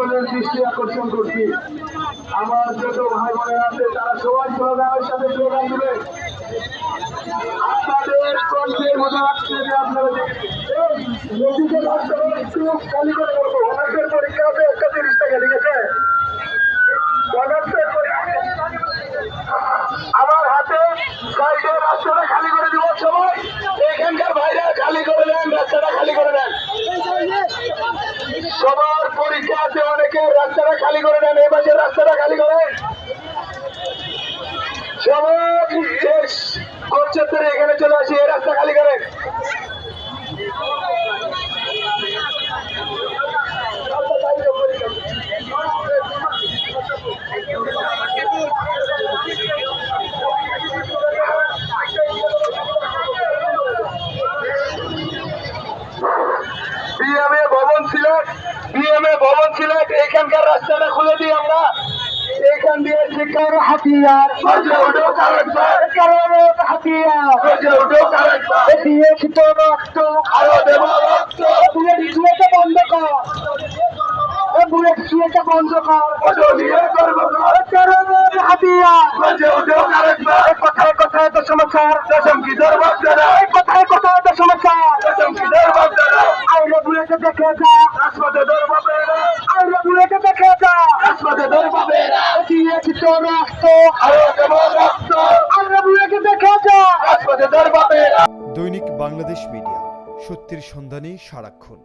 সকলের দৃষ্টি আকর্ষণ করছি। আমার যত ভাই বোনেরা আছে তারা সবাই স্লোগানের সাথে স্লোগান দিবে। আপনাদের কণ্ঠের মতো আসছে যে আপনারা একটু খালি করে বলবো। অনার্সের পরীক্ষা হবে 1:30 টাকা, ঠিক আছে? অনার্সের আমার হাতে সাইডে রাস্তাটা খালি করে দিব। সবাই এখানকার ভাইরা খালি করে দেন, রাস্তাটা খালি করে দেন। সবার পরীক্ষা আছে, অনেকে রাস্তাটা খালি করে দেন। এই পাশে রাস্তাটা খালি করেন। সবাই শেষ করছে, এখানে চলে আসি, এই রাস্তা খালি করেন। বিএমএ ভবন সিলেট এখানকার রাস্তাটা খুলে দিই আমরা। এখান দিয়ে শিক্ষার হাতিয়ার হাতিয়ার দিয়েছি তো রক্ত, আরো দেব রক্ত। বুলেট ছুঁয়েছে বন্ধ কর, বুলেট ছুঁয়েছে বন্ধ কর। হাতিয়ার কোথায় কোথায় তো সমাচার, কোথায় কোথায় তো সমাচার। আইলে বুলেটে দেখে যা, আইলে বুলেটে দেখে যা। দিয়েছি তো রক্ত, আইলে বুলেটে দেখে যা। দৈনিক বাংলাদেশ মিডিয়া, সত্যের সন্ধানে সারাক্ষণ।